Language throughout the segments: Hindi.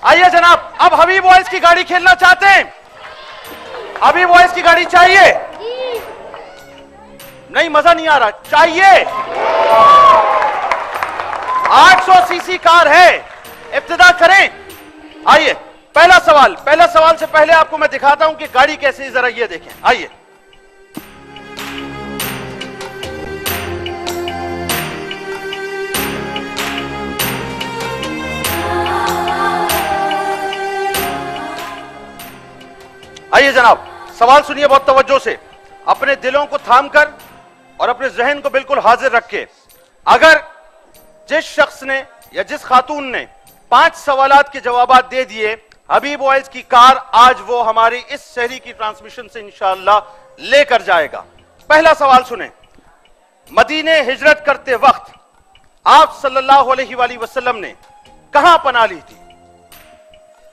आइए जनाब, अब हबीब ऑयल्स की गाड़ी खेलना चाहते हैं? हबीब ऑयल्स की गाड़ी चाहिए? नहीं, मजा नहीं आ रहा, चाहिए? 800 सीसी कार है, इब्तिदा करें। आइए, पहला सवाल से पहले आपको मैं दिखाता हूं कि गाड़ी कैसी है, जरा ये देखें। आइए, आइए जनाब, सवाल सुनिए बहुत तवज्जो से, अपने दिलों को थामकर और अपने जहन को बिल्कुल हाजिर रख के। अगर जिस शख्स ने या जिस खातून ने 5 सवालात के जवाबात दे दिए, हबीब ऑयल्स की कार आज वो हमारी इस शहरी की ट्रांसमिशन से इंशाअल्लाह लेकर जाएगा। पहला सवाल सुने। मदीने हिजरत करते वक्त आप सल्लल्लाहु अलैहि वसल्लम ने कहां पनाह ली थी?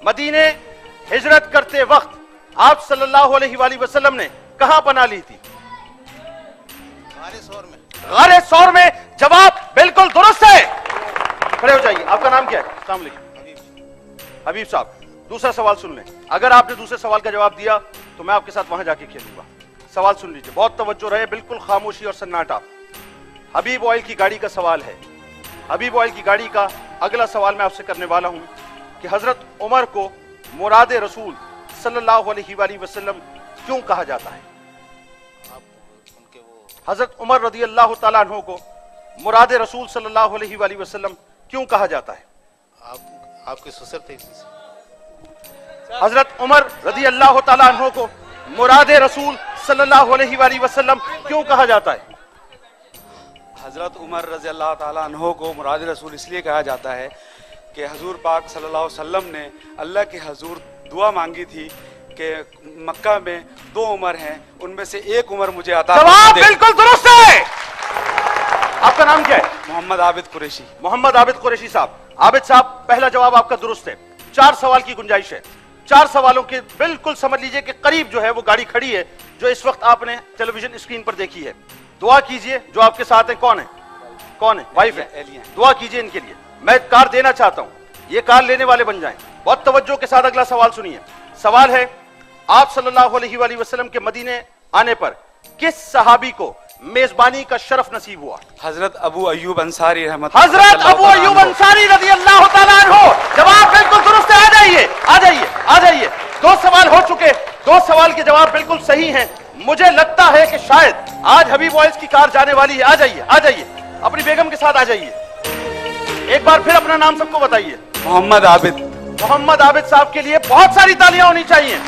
मदीने हिजरत करते वक्त आप सल्लल्लाहु अलैहि वसल्लम ने कहां पनाह ली थी? गारे सौर में। जवाब बिल्कुल दुरुस्त है। खड़े हो जाइए, आपका नाम क्या है? अस्सलाम वालेकुम। हबीब साहब, दूसरा सवाल सुन लें। अगर आपने दूसरे सवाल का जवाब दिया तो मैं आपके साथ वहां जाके खेलूंगा। सवाल सुन लीजिए, बहुत तवज्जो रहे, बिल्कुल खामोशी और सन्नाटा। हबीब ऑयल की गाड़ी का सवाल है। हबीब ऑयल की गाड़ी का अगला सवाल मैं आपसे करने वाला हूं कि हजरत उमर को मुराद रसूल सल्लल्लाहु अलैहि वसल्लम क्यों कहा जाता है? हजरत उमर रदी अल्लाह तआला अन्हु को मुराद रसूल सल्लल्लाहु अलैहि वसल्लम क्यों कहा जाता है? आपके ससुर थे। हजरत उमर रदी अल्लाह तआला अन्हु को मुराद रसूल सल्लल्लाहु अलैहि वसल्लम क्यों कहा जाता है? हजरत उमर रजी अल्लाह ताला अन्हो को मुराद रसूल इसलिए कहा जाता है कि हजूर पाक सल्लल्लाहु अलैहि वसल्लम ने अल्लाह के हजूर दुआ मांगी थी कि मक्का में 2 उमर हैं, उनमें से एक उमर मुझे अता। जवाब बिल्कुल दुरुस्त है। आपका नाम क्या है? मोहम्मद आबिद कुरैशी। मोहम्मद आबिद कुरैशी साहब। आबिद साहब, पहला जवाब आपका दुरुस्त है। 4 सवाल की गुंजाइश है। 4 सवालों के बिल्कुल समझ लीजिए कि करीब जो है वो गाड़ी खड़ी है जो इस वक्त आपने टेलीविजन स्क्रीन पर देखी है। दुआ कीजिए, जो आपके साथ है कौन है? कौन है? वाइफ है। दुआ कीजिए इनके लिए। मैं कार देना चाहता हूं, ये कार लेने वाले बन जाएं। बहुत तवज्जो के साथ अगला सवाल सुनिए। सवाल है, आप सल्लल्लाहु अलैहि वसल्लम के मदीने आने पर किस सहाबी को मेजबानी का शरफ नसीब हुआ? हजरत अबू अय्यूब अंसारी हजरत अबू अय्यूब अंसारी रज़ी अल्लाह तआला अन्हु। जवाब बिल्कुल दुरुस्त है। आ जाइए, आ जाइए, आ जाइए। 2 सवाल हो चुके, 2 सवाल के जवाब बिल्कुल सही हैं। मुझे लगता है कि शायद आज हबीब ऑयल्स की कार जाने वाली है। आ जाइए, आ जाइए, अपनी बेगम के साथ आ जाइए। एक बार फिर अपना नाम सबको बताइए। मोहम्मद आबिद। मोहम्मद आबिद साहब के लिए बहुत सारी तालियां होनी चाहिए।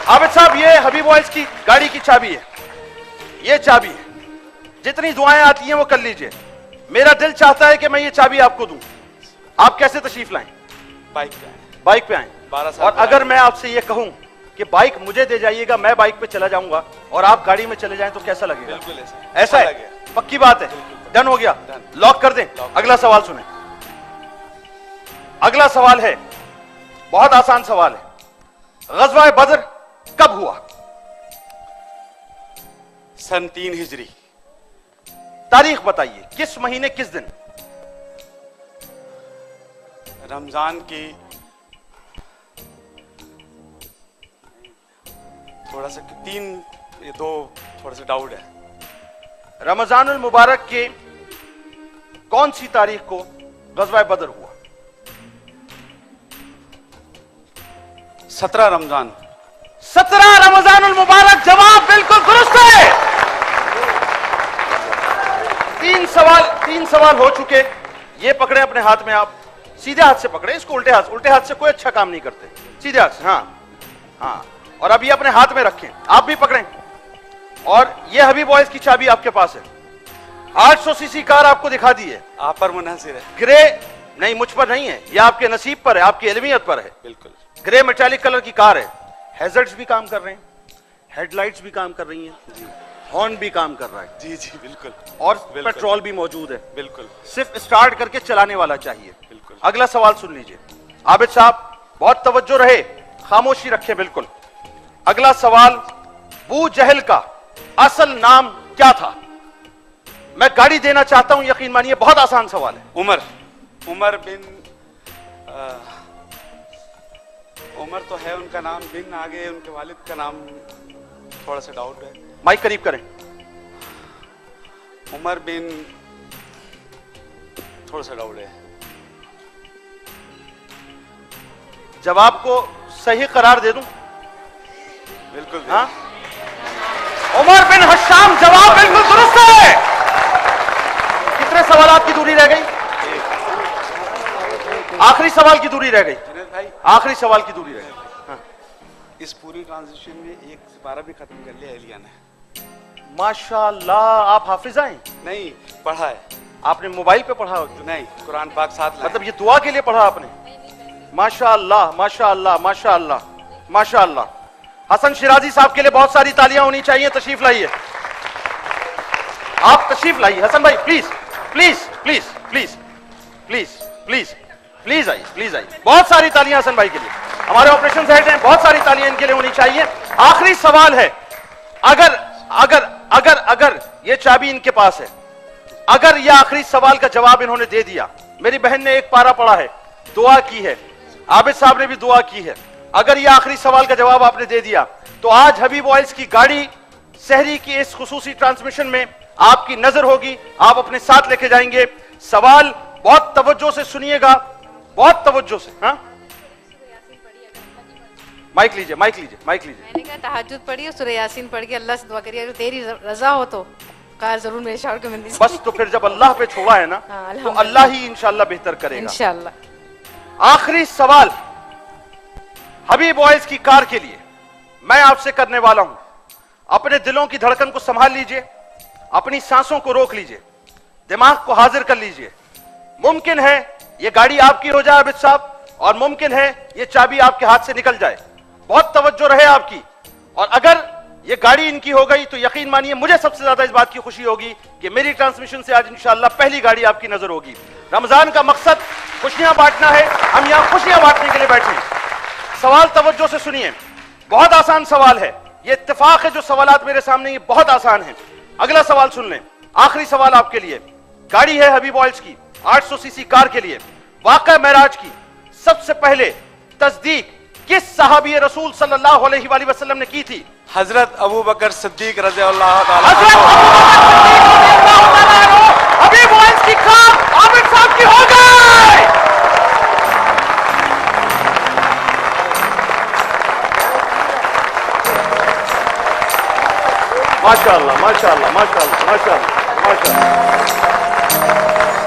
आबिद साहब, ये हबीब ऑयल्स की गाड़ी की चाबी है, ये चाबी है। जितनी दुआएं आती हैं वो कर लीजिए। मेरा दिल चाहता है कि मैं ये चाबी आपको दूं। आप कैसे तशरीफ लाएं? बाइक पे आए। बाइक पे आए। 12 साल। और अगर मैं आपसे ये कहूं कि बाइक मुझे दे जाइएगा, मैं बाइक पे चला जाऊंगा और आप गाड़ी में चले जाएं तो कैसा लगेगा? बिल्कुल ऐसा है? पक्की बात है? डन हो गया? लॉक कर दें। अगला सवाल सुने। अगला सवाल है, बहुत आसान सवाल है। ग़ज़वा बद्र कब हुआ? सन 3 हिजरी। तारीख बताइए, किस महीने, किस दिन? रमजान की थोड़ा सा 3 ये 2 थोड़ा सा डाउट है। रमजानुल मुबारक के कौन सी तारीख को ग़ज़वा बद्र हुआ? 17 रमजान। 17 रमजानुल मुबारक। जवाब बिल्कुल दुरुस्त है। 3 सवाल हो चुके। ये पकड़े अपने हाथ में, आप सीधे हाथ से पकड़े इसको, उल्टे हाथ से कोई अच्छा काम नहीं करते, सीधे हाथ से। हाँ हाँ, और अब ये अपने हाथ में रखें, आप भी पकड़ें। और ये हबीब ऑयल्स की चाबी आपके पास है। 800 सीसी कार आपको दिखा दी है। आप पर मुनहसिर है। ग्रे नहीं, मुझ पर नहीं है, ये आपके नसीब पर है, आपकी इल्मियत पर है। बिल्कुल। ग्रे मेटालिक कलर की कार है। हैजर्ड्स भी काम कर रहे हैं, हेडलाइट्स भी काम कर रही हैं जी, हॉर्न भी काम कर रहा है जी जी बिल्कुल, और पेट्रोल भी मौजूद है। बिल्कुल, सिर्फ स्टार्ट करके चलाने वाला चाहिए। बिल्कुल। अगला सवाल सुन लीजिए। आबिद साहब बहुत तवज्जो रहे, खामोशी रखें बिल्कुल। अगला सवाल, अबू जहल का असल नाम क्या था? मैं गाड़ी देना चाहता हूं, यकीन मानिए बहुत आसान सवाल है। उमर बिन उमर तो है उनका नाम, बिन आगे उनके वालिद का नाम थोड़ा सा डाउट है। माइक करीब करें। उमर बिन, थोड़ा सा डाउट है। जवाब को सही करार दे दूं? बिल्कुल। हाँ, उमर बिन हशाम जवाब बिल्कुल दुरुस्त है। कितने सवालात की दूरी रह गई? आखिरी सवाल की दूरी रह गई। जुनैद भाई, आखिरी सवाल की दूरी रह गई। हाँ। इस पूरी ट्रांजिशन में एक सिपारा भी खत्म कर लिया एलिया ने। माशाअल्लाह, आप हाफिज हैं? नहीं, पढ़ा है। आपने मोबाइल पे पढ़ा? नहीं, कुरान पाक साथ लाए। मतलब ये दुआ के लिए पढ़ा आपने? माशाअल्लाह, माशाअल्लाह, माशाअल्लाह, माशाअल्लाह। हसन शिराजी साहब के लिए बहुत सारी तालियां होनी चाहिए। तशरीफ लाइए, आप तशरीफ लाइए। हसन भाई please please please please please please please आइए, प्लीज आइए। बहुत सारी तालियां हसन भाई के लिए। हमारे ऑपरेशन हेड हैं, बहुत सारी तालियां इनके लिए होनी चाहिए। आखिरी सवाल है, अगर अगर अगर अगर ये चाबी इनके पास है, अगर ये आखिरी सवाल का जवाब इन्होंने दे दिया, मेरी बहन ने एक पारा पढ़ा है, दुआ की है, आबिद साहब ने भी दुआ की है, अगर ये आखिरी सवाल का जवाब आपने दे दिया तो आज हबीब ऑयल्स की गाड़ी सहरी की इस खुसूसी ट्रांसमिशन में आपकी नजर होगी, आप अपने साथ लेके जाएंगे। सवाल बहुत तवज्जो से सुनिएगा, बहुत तवज्जो से। हाँ, माइक लीजिए, माइक लीजिए, माइक लीजिए। मैंने कहा तहज्जुद पढ़ी और सूरह यासीन पढ़ के अल्लाह से दुआ करिए, अगर तेरी रजा हो तो कार जरूर मेरे शौहर को मिल दीजिए। बस तो फिर जब अल्लाह पे छोड़ा है ना, हाँ, तो अल्लाह ही इंशाअल्लाह बेहतर करेगा। इंशाअल्लाह। आखिरी सवाल हबीब ऑयल्स की कार के लिए मैं आपसे करने वाला हूं। अपने दिलों की धड़कन को संभाल लीजिए, अपनी सांसों को रोक लीजिए, दिमाग को हाजिर कर लीजिए। मुमकिन है यह गाड़ी आपकी हो जाए आबिद साहब, और मुमकिन है यह चाबी आपके हाथ से निकल जाए। बहुत तवज्जो रहे आपकी। और अगर यह गाड़ी इनकी हो गई तो यकीन मानिए मुझे सबसे ज्यादा इस बात की खुशी होगी कि मेरी ट्रांसमिशन से आज इंशाअल्लाह पहली गाड़ी आपकी नजर होगी। रमजान का मकसद खुशियां बांटना है, हम यहां खुशियां बांटने के लिए बैठे हैं। सवाल तवज्जो से सुनिए, बहुत आसान सवाल है। ये इत्तेफाक है जो सवालात मेरे सामने ये बहुत आसान है। अगला सवाल सुन लें, आखिरी सवाल आपके लिए। गाड़ी है हबीब ऑयल्स की 800 सीसी कार के लिए। वाक़या मेराज की सबसे पहले तस्दीक किस सहाबी रसूल सल्लल्लाहु अलैहि वसल्लम ने की थी? हजरत अबू बकर सिद्दीक रज़ियल्लाहु ताला हजरत अबू बकर सिद्दीक रज़ियल्लाहु ताला अन्हु हबीब ऑयल्स की कार आबिद साहब की हो गई। माशाअल्लाह, माशाअल्लाह, माशाअल्लाह, माशाअल्लाह, माशाअल्लाह,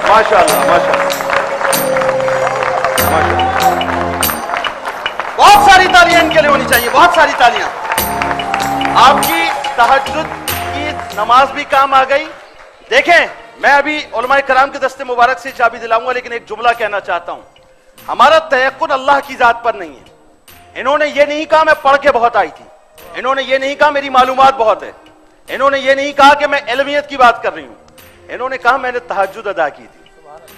माशाअल्लाह, माशाअल्लाह, माशाअल्लाह। बहुत सारी तालियां इनके लिए होनी चाहिए, बहुत सारी तालियां। आपकी तहज्जुद की नमाज भी काम आ गई। देखें, मैं अभी उलमाए कराम के दस्ते मुबारक से चाबी दिलाऊंगा, लेकिन एक जुमला कहना चाहता हूं। हमारा तयक्कुन अल्लाह की जात पर नहीं है। इन्होंने ये नहीं कहा मैं पढ़ के बहुत आई थी, इन्होंने ये नहीं कहा मेरी मालूमात बहुत है, इन्होंने ये नहीं कहा कि मैं इल्मियत की बात कर रही हूं। इन्होंने कहा मैंने तहज्जुद अदा की थी,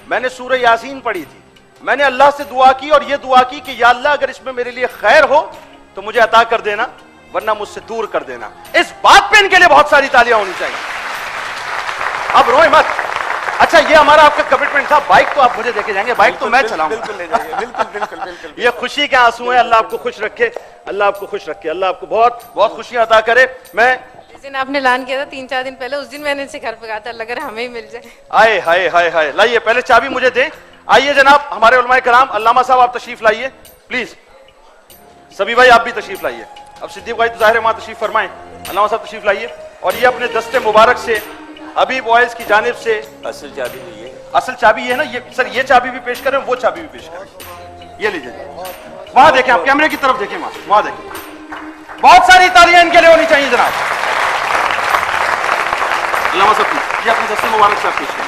मैंने सूरह यासीन पढ़ी थी, मैंने अल्लाह से दुआ की और ये दुआ की कि या अल्लाह अगर इसमें मेरे लिए खैर हो तो मुझे अता कर देना, वरना मुझसे दूर कर देना। इस बात पे इनके लिए बहुत सारी तालियां होनी चाहिए। अब रोए मत। अच्छा, ये हमारा आपका कमिटमेंट था। बाइक तो आप मुझे देके जाएंगे, बाइक तो मैं चलाऊंगा। बिल्कुल ले जाइए, बिल्कुल बिल्कुल बिल्कुल। ये खुशी के आंसू हैं। अल्लाह आपको खुश रखे, अल्लाह आपको खुश रखे, अल्लाह आपको बहुत बहुत खुशियां अता करे। मैं जिस दिन आपने ऐलान किया था 3-4 दिन पहले, उस दिन मैंने इनसे घर पे कहा था अगर हमें ही मिल जाए। आए हाय हाय हाय, लाइए पहले चाबी मुझे दे। आइए जनाब, हमारे उलमाए कराम, अल्लामा साहब आप तशरीफ लाइए प्लीज। सभी भाई आप भी तशरीफ लाइए। अब सिद्दीक भाई तो जाहिर है वहां तशरीफ फरमाएं। अल्लामा साहब तशरीफ लाइए। और ये अपने दस्ते मुबारक से हबीब ऑयल्स की जानिब से असल चाबी नहीं है, असल चाबी ये है ना। ये सर, ये चाबी भी पेश करें, वो चाबी भी पेश करें। ये लीजिए, वहां देखें, आप कैमरे की तरफ देखें, वहां देखें। बहुत सारी तालियां इनके लिए होनी चाहिए जनाब। अल्लामा साहब ये अपने दस्ते मुबारक से आप पेश करें।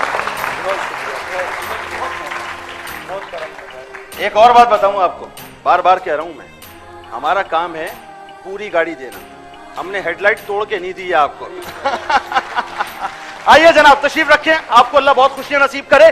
एक और बात बताऊं आपको, बार बार कह रहा हूं मैं, हमारा काम है पूरी गाड़ी देना। हमने हेडलाइट तोड़ के नहीं दी है आपको। आइए जनाब तशरीफ रखें, आपको अल्लाह बहुत खुशियां नसीब करे।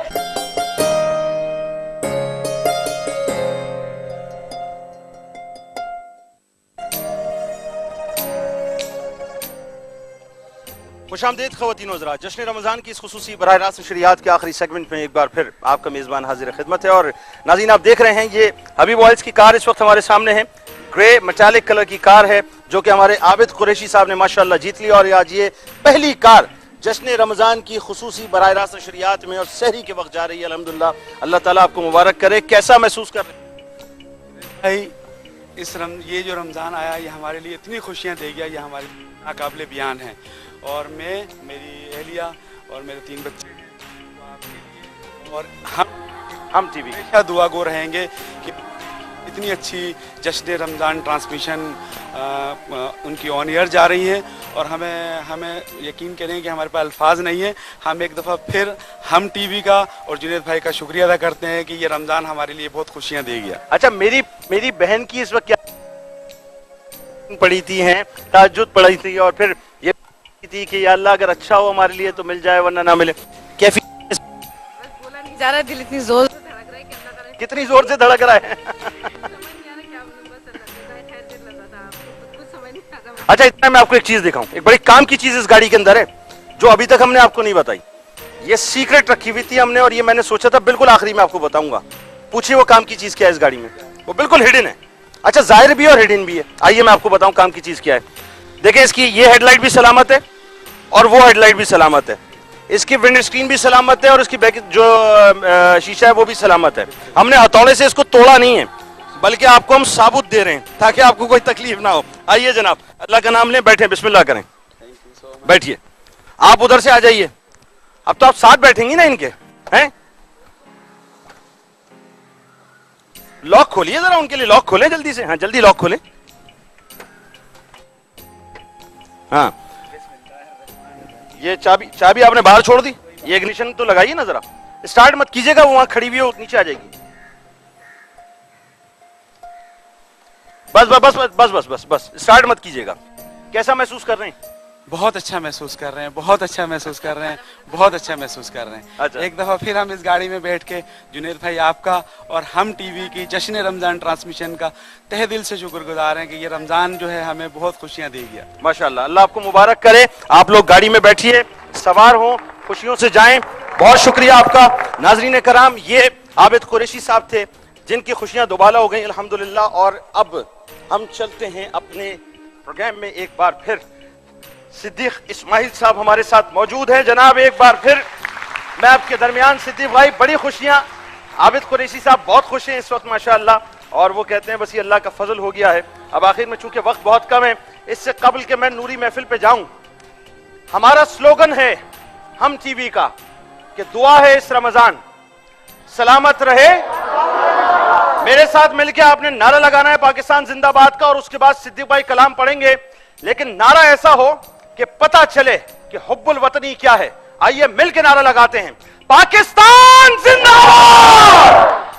खुशामदीद ख़वातीन हज़रात, जश्न रमज़ान की इस खुसूसी बराह रास्त नशरियात के आखिरी सेगमेंट में एक बार फिर आपका मेज़बान हाजिर खिदमत है। और नाज़रीन, आप देख रहे हैं ये हबीब ऑयल्स की कार इस वक्त हमारे सामने है। ग्रे मेटालिक कलर की कार है जो कि हमारे आबिद कुरैशी साहब ने माशाल्लाह जीत ली, और आज ये पहली कार जश्न रमजान की खुसूसी बराह रास्त नशरियात में और सहरी के वक्त जा रही है। अल्हम्दुलिल्लाह, अल्लाह ताला आपको मुबारक करे। कैसा महसूस कर रहे हैं भाई ये जो रमज़ान आया ये हमारे लिए इतनी खुशियाँ दे गया, ये हमारे नाकाबिले बयान है। और मैं, मेरी अहलिया और मेरे 3 बच्चे हैं, तो आपके लिए और हम टीवी हमेशा दुआ गो रहेंगे कि इतनी अच्छी जश्न रमज़ान ट्रांसमिशन उनकी ऑन एयर जा रही है। और हमें यकीन करें कि हमारे पास अल्फाज नहीं है। हम एक दफ़ा फिर हम टीवी का और जुनैद भाई का शुक्रिया अदा करते हैं कि ये रमज़ान हमारे लिए बहुत खुशियाँ दे गया। अच्छा, मेरी बहन की इस वक्त क्या पढ़ी थी, हैं ताज्जुद पढ़ी थी, और फिर ये थी कि या अल्लाह अगर अच्छा हो हमारे लिए तो मिल जाए वरना ना मिले। कैफी बोला नहीं जा रहा, दिल इतनी जोर से धड़क रहा है कि अल्लाह करे। कितनी जोर से धड़क रहा है। समझ नहीं आ रहा क्या बोलूं, बस अल्लाह का खैर दिल लगा था आपको, कुछ समझ नहीं आ रहा। अच्छा, इतना मैं आपको एक चीज दिखाऊं, एक बड़ी काम की चीज इस गाड़ी के अंदर है जो अभी तक हमने आपको नहीं बताई। ये सीक्रेट रखी हुई थी हमने, और ये मैंने सोचा था बिल्कुल आखिरी में आपको बताऊंगा। पूछिए वो काम की चीज क्या है इस गाड़ी में, वो बिल्कुल हिडन है। अच्छा, जाहिर भी और हिडन भी है। आइए मैं आपको बताऊं काम की चीज क्या है। देखिए, इसकी ये हेडलाइट भी सलामत है और वो हेडलाइट भी सलामत है, इसकी विंड स्क्रीन भी सलामत है और इसकी बैक जो शीशा है वो भी सलामत है। हमने हथौड़े से इसको तोड़ा नहीं है, बल्कि आपको हम साबुत दे रहे हैं ताकि आपको कोई तकलीफ ना हो। आइए जनाब, अल्लाह का नाम लें, बैठे, बिस्मिल्लाह करें, बैठिए। आप उधर से आ जाइए, अब तो आप साथ बैठेंगी ना इनके, हैं? लॉक खोलिए जरा उनके लिए, लॉक खोलें जल्दी से। हाँ, जल्दी लॉक खोलें। हाँ, ये चाबी आपने बाहर छोड़ दी। ये इग्निशन तो लगाइए ना जरा, स्टार्ट मत कीजिएगा, वो वहां खड़ी हुई है, नीचे आ जाएगी। बस बस बस बस बस बस बस स्टार्ट मत कीजिएगा। कैसा महसूस कर रहे हैं? बहुत अच्छा महसूस कर रहे हैं, बहुत अच्छा महसूस कर रहे हैं, बहुत अच्छा महसूस कर रहे हैं। अच्छा। एक दफ़ा फिर हम इस गाड़ी में बैठ के जुनैद भाई आपका और हम टीवी की जश्न रमज़ान ट्रांसमिशन का तहे दिल से शुक्रगुजार हैं कि ये रमज़ान जो है हमें बहुत खुशियाँ दे गया। माशाल्लाह, अल्लाह आपको मुबारक करे। आप लोग गाड़ी में बैठिए, सवार हो, खुशियों से जाएं। बहुत शुक्रिया आपका। नाजरीन कराम, ये आबिद कुरैशी साहब थे जिनकी खुशियां दोबाला हो गई अल्हम्दुलिल्लाह। और अब हम चलते हैं अपने प्रोग्राम में। एक बार फिर सिद्दीक इस्माइल साहब हमारे साथ मौजूद हैं। जनाब, एक बार फिर मैं आपके दरमियान। सिद्दीक भाई, बड़ी खुशियां। आबिद कुरैशी साहब बहुत खुश हैं इस वक्त माशाअल्लाह, और वो कहते हैं बस ये अल्लाह का फजल हो गया है। अब आखिर में चूंकि वक्त बहुत कम है, इससे कबल के मैं नूरी महफिल पे जाऊं, हमारा स्लोगन है हम टीवी का कि दुआ है इस रमजान सलामत रहे। मेरे साथ मिलकर आपने नारा लगाना है पाकिस्तान जिंदाबाद का, और उसके बाद सिद्दीक भाई कलाम पढ़ेंगे, लेकिन नारा ऐसा हो कि पता चले कि हुब्बुल वतनी क्या है। आइए मिलकर नारा लगाते हैं, पाकिस्तान जिंदाबाद।